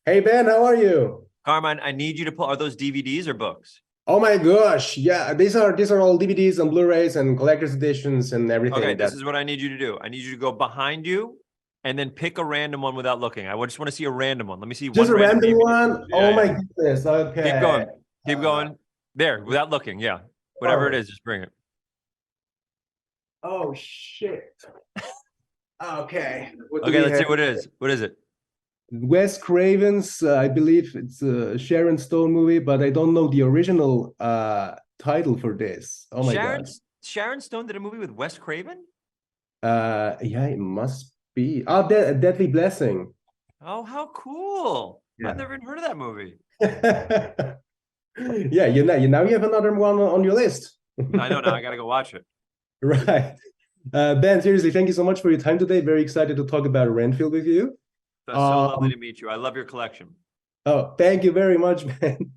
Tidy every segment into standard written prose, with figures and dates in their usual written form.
Hey Ben, how are you? Carmine, I need you to pull. Are those DVDs or books? Oh my gosh, yeah, these are all DVDs and Blu-rays and collector's editions and Okay, everything. this That is what I need you to do. I need you to go behind you and then pick a random one without looking. I just want to see a random one. Let me see just one a random random DVD. one. Yeah, Oh my yeah. goodness. Keep Okay. going. Keep Uh, going. There, without looking. Yeah. Whatever it oh, is, just bring it. oh shit. Okay. What do Okay, we let's see have? what it is. What is it? Wes Craven's. I believe it's a Sharon Stone movie, but I don't know the original title for this. Oh my Sharon God. Sharon Stone did a movie with Wes Craven? Yeah, it must be. Oh, Deadly Blessing. Oh, how cool. I've Yeah. never even heard of that movie. Yeah, you have another one on your list. I know now I gotta go watch it. Right. Ben, seriously, thank you so much for your time today. Very excited to talk about Renfield with you. That's so lovely Um, to meet you. I love your collection. oh, thank you very much, Ben.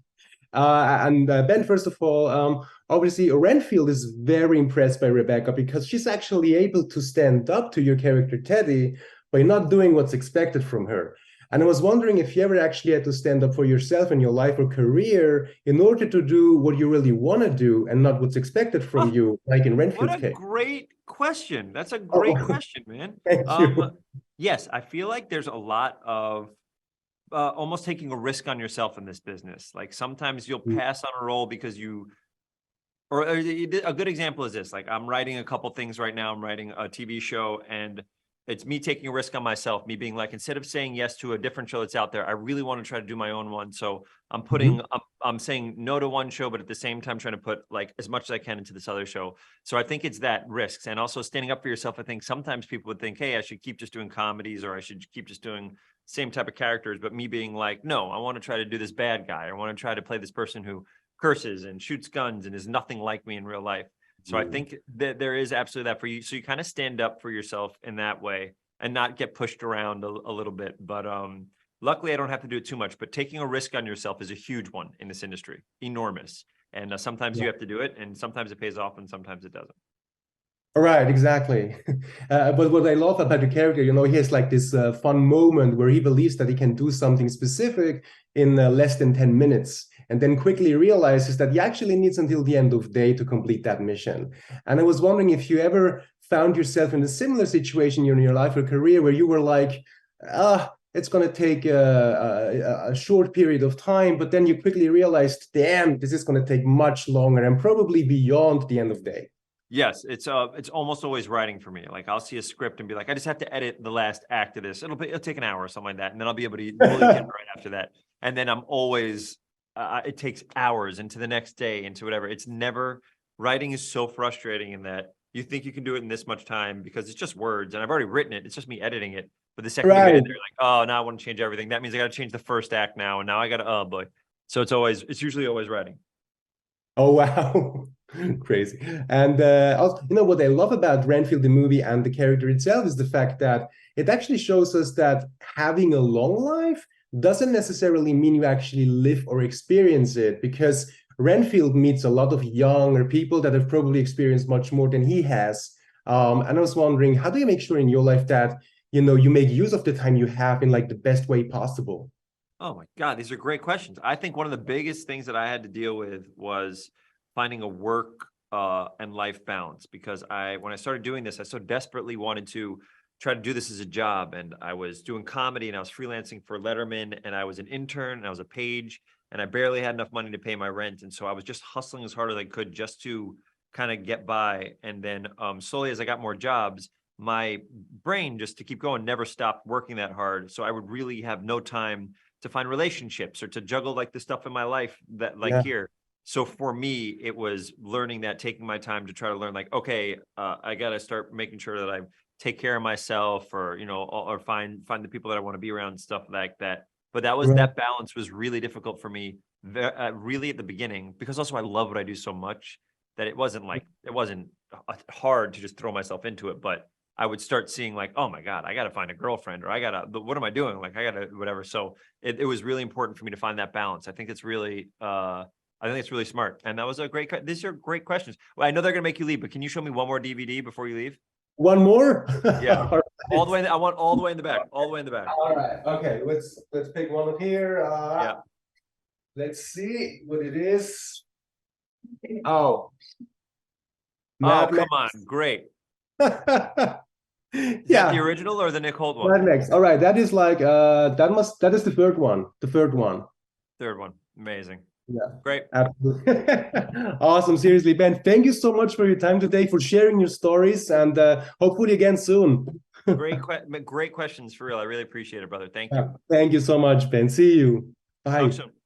And Ben, first of all, obviously, Renfield is very impressed by Rebecca because she's actually able to stand up to your character Teddy by not doing what's expected from her. And I was wondering if you ever actually had to stand up for yourself in your life or career in order to do what you really want to do and not what's expected from Oh, you, like in what Renfield's a case. great question. That's a great Oh, question, man. thank Um, you. yes, I feel like there's a lot of almost taking a risk on yourself in this business. Like sometimes you'll pass on a role because or a good example is this. Like I'm writing a couple things right now. I'm writing a TV show and it's me taking a risk on myself, me being like, instead of saying yes to a different show that's out there, I really want to try to do my own one. So Mhm. I'm saying no to one show, but at the same time, trying to put like as much as I can into this other show. So I think it's that risks and also standing up for yourself. I think sometimes people would think, hey, I should keep just doing comedies or I should keep just doing same type of characters. But me being like, no, I want to try to do this bad guy. I want to try to play this person who curses and shoots guns and is nothing like me in real life. So I think that there is absolutely that for you. So you kind of stand up for yourself in that way and not get pushed around a little bit. But luckily, I don't have to do it too much. But taking a risk on yourself is a huge one in this industry, enormous. And sometimes you have to do it, and sometimes it pays off, and sometimes it doesn't. Right, exactly. But what I love about the character, he has like this fun moment where he believes that he can do something specific in less than 10 minutes, and then quickly realizes that he actually needs until the end of day to complete that mission. And I was wondering if you ever found yourself in a similar situation in your life or career where you were like, it's going to take a short period of time, but then you quickly realized, damn, this is going to take much longer and probably beyond the end of day. Yes, it's almost always writing for me. Like I'll see a script and be like, I just have to edit the last act of this. It'll take an hour or something like that, and then I'll be able to we'll begin right after that. And then I'm always it takes hours into the next day into whatever. It's never writing is so frustrating in that you think you can do it in this much time because it's just words and I've already written it. It's just me editing it. But the second you get in Right. there, like, oh, now I want to change everything. That means I got to change the first act now, and now I got to oh boy. So it's usually always writing. Oh wow. Crazy. And also, what I love about Renfield the movie and the character itself is the fact that it actually shows us that having a long life doesn't necessarily mean you actually live or experience it, because Renfield meets a lot of younger people that have probably experienced much more than he has. And I was wondering, how do you make sure in your life that you make use of the time you have in like the best way possible? Oh my God, these are great questions. I think one of the biggest things that I had to deal with was finding a work and life balance because when I started doing this, I so desperately wanted to try to do this as a job. And I was doing comedy and I was freelancing for Letterman and I was an intern and I was a page and I barely had enough money to pay my rent. And so I was just hustling as hard as I could just to kind of get by. And then slowly as I got more jobs, my brain just to keep going never stopped working that hard. So I would really have no time to find relationships or to juggle like the stuff in my life that like Yeah. here. So for me, it was learning that, taking my time to try to learn like, okay, I got to start making sure that I take care of myself or, or find the people that I want to be around, stuff like that. But Right. that balance was really difficult for me really at the beginning, because also I love what I do so much that it wasn't hard to just throw myself into it. But I would start seeing like, oh my God, I got to find a girlfriend or what am I doing? Like I got to whatever. So it was really important for me to find that balance. I think it's really smart. And that was a these are great questions. Well, I know they're going to make you leave, but can you show me one more DVD before you leave? One more? Yeah. All All the way. I want all the way in the back. All the way in the back. right. Okay. Let's pick one up here. Yeah. Let's see what it is. Oh. Oh, Mad come on. Great. Max. Is that the original or the Nick Holt one? Mad Max. All right. That is like that is the third one. The third one. Third one. Amazing. Yeah. Great. Absolutely. Awesome. Seriously, Ben, thank you so much for your time today, for sharing your stories, and hopefully again soon. Great questions for real. I really appreciate it, brother. Thank you. Thank you so much, Ben. See you. Bye. Talk soon.